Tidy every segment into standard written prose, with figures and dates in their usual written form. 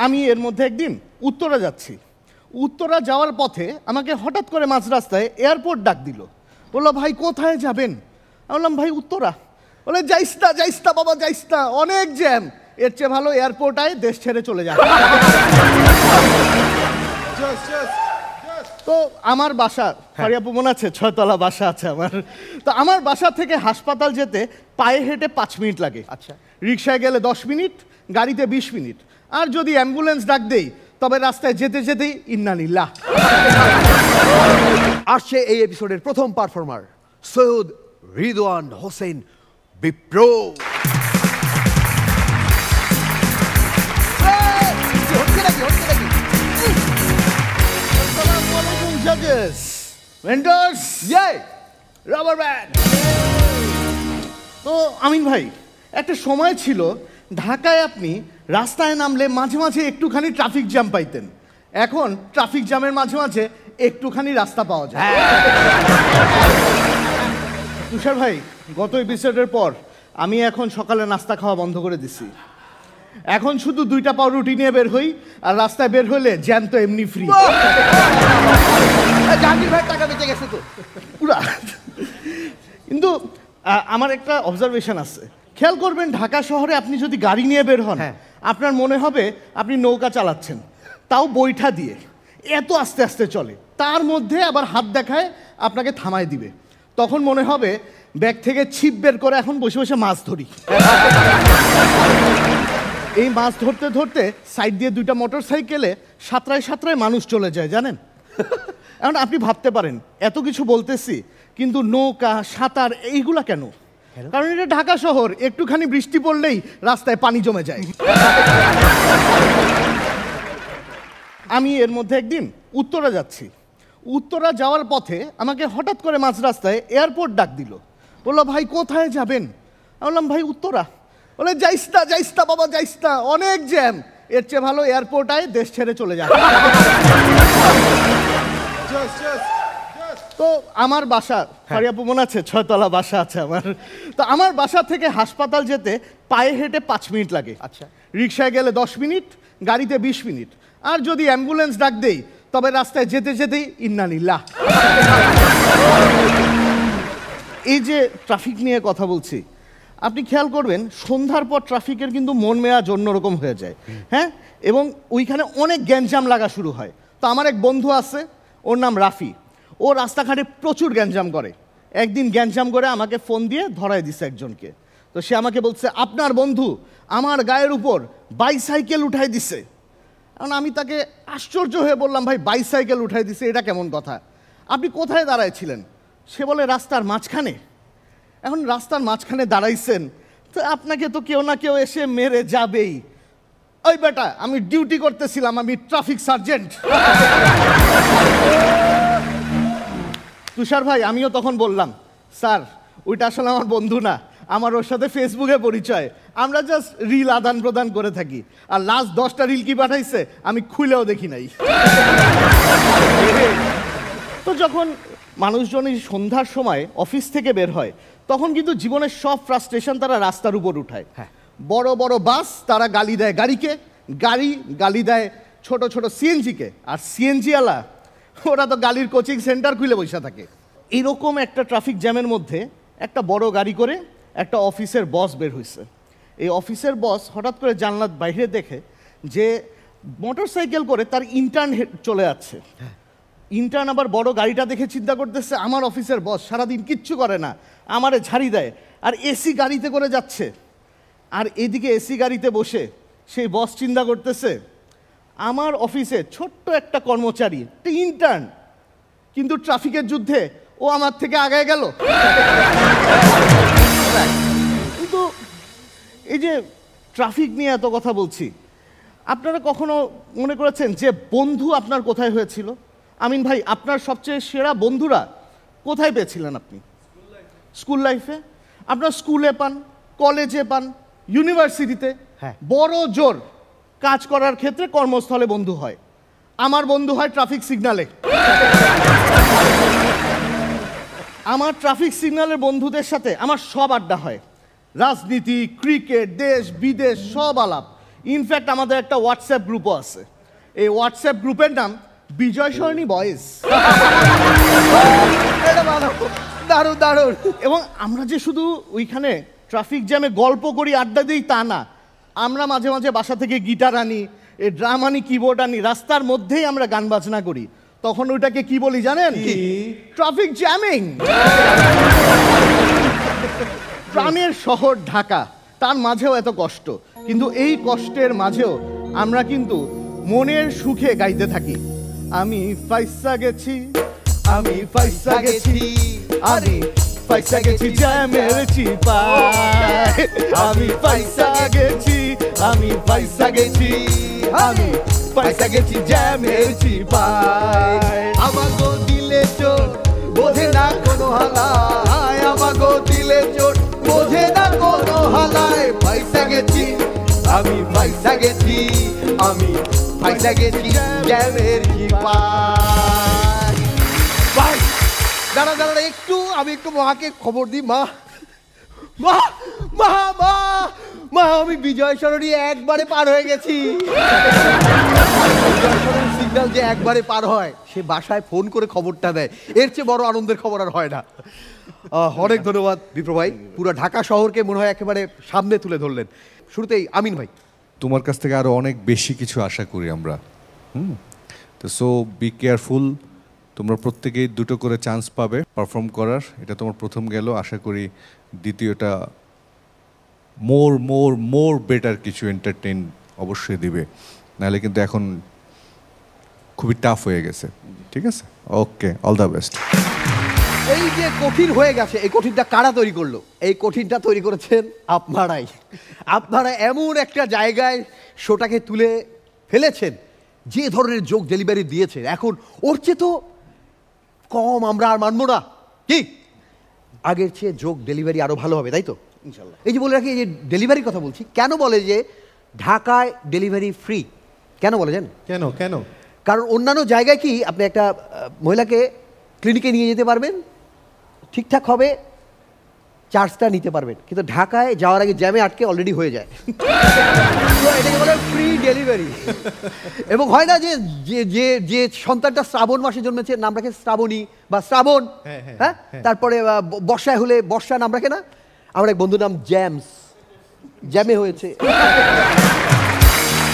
আমি এর মধ্যে একদিন উত্তরা যাচ্ছি। উত্তরা যাওয়ার পথে আমাকে হঠাৎ করে মাঝ রাস্তায় এয়ারপোর্ট ডাক দিল। বললো, ভাই কোথায় যাবেন? আমি বললাম, ভাই উত্তরা। বলে, যাইস না বাবা, যাইস না, অনেক জ্যাম, এর চেয়ে ভালো এয়ারপোর্ট আয়, দেশ ছেড়ে চলে যা। তো আমার বাসা ফারিয়াপু মনে আছে, 6 তলা বাসা আছে আমার। তো আমার বাসা থেকে হাসপাতাল যেতে পায়ে হেঁটে 5 মিনিট লাগে। আচ্ছা, রিক্সায় গেলে 10 মিনিট, গাড়িতে 20 মিনিট, আর যদি অ্যাম্বুলেন্স ডাক দেই তবে রাস্তায় যেতে যেতেই ইন্নালিল্লাহ। আসছে এই এপিসোডের প্রথম performer Syed Ridwan Hossain Bipro. Judges, vendors, Yay! rubber band. তো আমিন ভাই, একটা সময় ছিল ঢাকায় আপনি রাস্তায় নামলে মাঝে মাঝে একটুখানি ট্রাফিক জ্যাম পাইতেন। এখন ট্রাফিক জ্যামের মাঝে মাঝে একটুখানি রাস্তা পাওয়া যায়। তুষার ভাই, গত এপিসোডের পর আমি এখন সকালে নাস্তা খাওয়া বন্ধ করে দিছি। এখন শুধু 2টা পাউরুটি নিয়ে বের হই, আর রাস্তায় বের হলে জ্যাম তো এমনি ফ্রি। জাহাঙ্গীর ভাই টাকা বেঁচে গেছে তো পুরা। কিন্তু আমার একটা অবজারভেশন আছে, খেয়াল করবেন, ঢাকা শহরে আপনি যদি গাড়ি নিয়ে বের হন, আপনার মনে হবে আপনি নৌকা চালাচ্ছেন, তাও বৈঠা দিয়ে, এত আস্তে আস্তে চলে। তার মধ্যে আবার হাত দেখায় আপনাকে থামায় দিবে, তখন মনে হবে ব্যাগ থেকে ছিপ বের করে এখন বসে বসে মাছ ধরি। এই মাছ ধরতে ধরতে সাইড দিয়ে 2টা মোটর সাইকেলে সাঁতরায় মানুষ চলে যায়, জানেন? এখন আপনি ভাবতে পারেন এত কিছু বলতেছি, কিন্তু নৌকা, সাঁতার এইগুলা কেন? কারণ এটা ঢাকা শহর, একটুখানি বৃষ্টি পড়লেই রাস্তায় পানি জমে যায়। আমি এর মধ্যে একদিন উত্তরা যাচ্ছি। উত্তরা যাওয়ার পথে আমাকে হঠাৎ করে মাঝ রাস্তায় এয়ারপোর্ট ডাক দিল। বললো, ভাই কোথায় যাবেন? আমি বললাম, ভাই উত্তরা। বলে, যাইস না বাবা, যাইস না, অনেক জ্যাম, এর চেয়ে ভালো এয়ারপোর্ট আয়, দেশ ছেড়ে চলে যা। তো আমার বাসা ফারিয়াপু মনে আছে, 6 তলা বাসা আছে আমার। তো আমার বাসা থেকে হাসপাতাল যেতে পায়ে হেঁটে 5 মিনিট লাগে। আচ্ছা, রিক্সায় গেলে 10 মিনিট, গাড়িতে 20 মিনিট, আর যদি অ্যাম্বুলেন্স ডাক দেই তবে রাস্তায় যেতে যেতেই ইন্নালিল্লাহ। এই যে ট্রাফিক নিয়ে কথা বলছি, আপনি খেয়াল করবেন সন্ধ্যার পর ট্রাফিকের কিন্তু মন মেয়াজ অন্যরকম হয়ে যায়। হ্যাঁ, এবং ওইখানে অনেক গ্যাঞ্জাম লাগা শুরু হয়। তো আমার এক বন্ধু আছে, ওর নাম রাফি। ও রাস্তাঘাটে প্রচুর গ্যাঞ্জাম করে। একদিন গ্যাঞ্জাম করে আমাকে ফোন দিয়ে ধরায় দিছে একজনকে। তো সে আমাকে বলছে, আপনার বন্ধু আমার গায়ের উপর বাইসাইকেল উঠাই দিছে। কারণ আমি তাকে আশ্চর্য হয়ে বললাম, ভাই বাইসাইকেল উঠাই দিছে, এটা কেমন কথা? আপনি কোথায় দাঁড়াইছিলেন? সে বলে, রাস্তার মাঝখানে। এখন রাস্তার মাঝখানে দাঁড়াইছেন, তো আপনাকে তো কেউ না কেউ এসে মেরে যাবেই। ওই বেটা, আমি ডিউটি করতেছিলাম, আমি ট্রাফিক সার্জেন্ট। তুষার ভাই, আমিও তখন বললাম, স্যার ওইটা আসলে আমার বন্ধু না, আমার ওর সাথে ফেসবুকে পরিচয়, আমরা জাস্ট রিল আদান প্রদান করে থাকি। আর লাস্ট 10টা রিল কি পাঠাইছে আমি খুলেও দেখি নাই। তো যখন মানুষজন এই সন্ধ্যার সময় অফিস থেকে বের হয়, তখন কিন্তু জীবনের সব ফ্রাস্ট্রেশন তারা রাস্তার উপর উঠায়। বড় বড় বাস তারা গালি দেয় গাড়িকে, গাড়ি গালি দেয় ছোট ছোট সিএনজিকে, আর সিএনজিওয়ালা ওরা তো গালির কোচিং সেন্টার খুলে বসে থাকে। এরকম একটা ট্রাফিক জ্যামের মধ্যে একটা বড় গাড়ি করে একটা অফিসের বস বের হয়েছে। এই অফিসের বস হঠাৎ করে জানলার বাইরে দেখে যে মোটর সাইকেল করে তার ইন্টার্ন চলে যাচ্ছে। ইন্টার্ন আবার বড় গাড়িটা দেখে চিন্তা করতেছে, আমার অফিসের বস সারাদিন কিচ্ছু করে না, আমারে ঝাড়ি দেয়, আর এসি গাড়িতে করে যাচ্ছে। আর এদিকে এসি গাড়িতে বসে সেই বস চিন্তা করতেছে, আমার অফিসে ছোট্ট একটা কর্মচারী, একটা ইন্টার্ন, কিন্তু ট্রাফিকের যুদ্ধে ও আমার থেকে আগায় গেল। কিন্তু এই যে ট্রাফিক নিয়ে এত কথা বলছি, আপনারা কখনো মনে করেছেন যে বন্ধু আপনার কোথায় হয়েছিল? আমিন ভাই, আপনার সবচেয়ে সেরা বন্ধুরা কোথায় পেয়েছিলেন আপনি? স্কুল লাইফে। আপনার স্কুলে পান, কলেজে পান, ইউনিভার্সিটিতে। বড় জোর কাজ করার ক্ষেত্রে কর্মস্থলে বন্ধু হয়। আমার বন্ধু হয় ট্রাফিক সিগন্যালে। আমার ট্রাফিক সিগন্যালের বন্ধুদের সাথে আমার সব আড্ডা হয়, রাজনীতি, ক্রিকেট, দেশ বিদেশ সব আলাপ। ইনফ্যাক্ট আমাদের একটা হোয়াটসঅ্যাপ গ্রুপও আছে। এই হোয়াটসঅ্যাপ গ্রুপের নাম বিজয় সরণি বয়েজ। দারুণ দারুণ। এবং আমরা যে শুধু ওইখানে ট্রাফিক জ্যামে গল্প করি, আড্ডা দিই তা না, আমরা মাঝে মাঝে বাসা থেকে গিটার আনি, এই ড্রাম আনি, কিবোর্ড আনি, রাস্তার মধ্যেই আমরা গান বাজনা করি। তখন ওইটাকে কি বলি জানেন? Traffic jamming. প্রাণের শহর ঢাকা, তার মাঝেও এত কষ্ট, কিন্তু এই কষ্টের মাঝেও আমরা কিন্তু মনের সুখে গাইতে থাকি। আমি ফাইসা গেছি, আমি ফাইসা গেছি, আমি ফাইসা গেছি জ্যামের চিপায়, আমি ফাইসা গেছি, আমি ফাইসা গেছি, আমি ফাইসা গেছি জ্যামের চিপায়। আমাগো দিলে চোট বোঝে না কোনো হালায়, আমাগো দিলে চোট বোঝে না কোনো হালায়। ফাইসা গেছি, আমি ফাইসা গেছি, আমি ফাইসা গেছি জ্যামের চিপায়। ভাই দাঁড়া দাঁড়া একটু, আমি একটু মাকে খবর দিই। মা মা মা মা মা, আমি বিজয় সরণি একবারে পার হয়ে গেছি। সিগন্যাল যে একবারে পার হয়, সে বাসায় ফোন করে খবরটা দেয়। এর চেয়ে বড় আনন্দের খবর আর হয় না। অনেক ধন্যবাদ বিপ্র ভাই, পুরো ঢাকা শহরকে মনে হয় একেবারে সামনে তুলে ধরলেন। শুরুতেই আমিন ভাই, তোমার কাছ থেকে আরো অনেক বেশি কিছু আশা করি আমরা। তো সো বি কেয়ারফুল। তোমরা প্রত্যেকেই দুটো করে চান্স পাবে পারফর্ম করার। এটা তোমার প্রথম গেল, আশা করি দ্বিতীয়টা মোর মোর মোর বেটার কিছু এন্টারটেইন অবশ্যই দিবে, নাহলে কিন্তু এখন খুবই টাফ হয়ে গেছে। ঠিক আছে, ওকে, অল দ্য বেস্ট। এই যে কঠিন হয়ে গেছে, এই কঠিনটা কারা তৈরি করলো? এই কঠিনটা তৈরি করেছেন আপনারাই। আপনারা এমন একটা জায়গায় শোটাকে তুলে ফেলেছেন, যে ধরনের যোগ ডেলিভারি দিয়েছেন, এখন ওর চেয়ে তো কম আমরা আর মানবো না। কি আগের চেয়ে যোগ ডেলিভারি আরো ভালো হবে, তাই তো? ইনশাল্লাহ। এই যে বলে রাখি, এই যে ডেলিভারির কথা বলছি, কেন বলে যে ঢাকায় ডেলিভারি ফ্রি? কেন বলে জানেন? কেন কেন? কারণ অন্যান্য জায়গায় কি আপনি একটা মহিলাকে ক্লিনিকে নিয়ে যেতে পারবেন, ঠিকঠাক হবে, চার্জটা নিতে পারবেন, কিন্তু ঢাকায় যাওয়ার আগে জ্যামে আটকে অলরেডি হয়ে যায়। তো এটাকে বলে ফ্রি ডেলিভারি। এবং হয় না যে যে যে সন্তানটা শ্রাবণ মাসে জন্মেছে, নাম রাখে শ্রাবণী বা শ্রাবণ, হ্যাঁ, তারপরে বর্ষায় হলে বর্ষা নাম রাখে না? আমার এক বন্ধুর নাম জ্যামস, জ্যামে হয়েছে।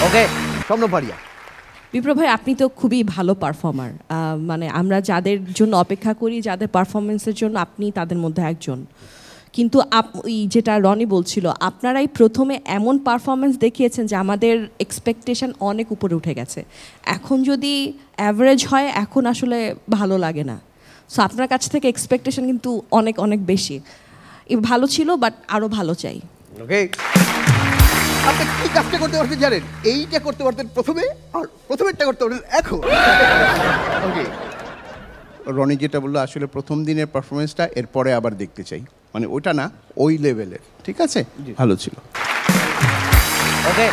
ওকে, স্বপ্ন পারিয়া। বিপ্র ভাই, আপনি তো খুবই ভালো পারফর্মার। মানে আমরা যাদের জন্য অপেক্ষা করি, যাদের পারফরমেন্সের জন্য, আপনি তাদের মধ্যে একজন। কিন্তু যেটা রনি বলছিল, আপনারাই প্রথমে এমন পারফরমেন্স দেখিয়েছেন যে আমাদের এক্সপেকটেশন অনেক উপরে উঠে গেছে। এখন যদি অ্যাভারেজ হয়, এখন আসলে ভালো লাগে না। সো আপনার কাছ থেকে এক্সপেকটেশন কিন্তু অনেক অনেক বেশি। ভালো ছিল, বাট আরও ভালো চাই। ওকে, আপনি কি কাজটা করতে পারতেন জানেন? এইটা করতে পারতেন প্রথমে, আর প্রথমেরটা করতে পারতেন এখন। ওকে, রনি যেটা বললো, আসলে প্রথম দিনের পারফরমেন্সটা এরপরে আবার দেখতে চাই, মানে ওটা না, ওই লেভেলের। ঠিক আছে, ভালো ছিল। ওকে।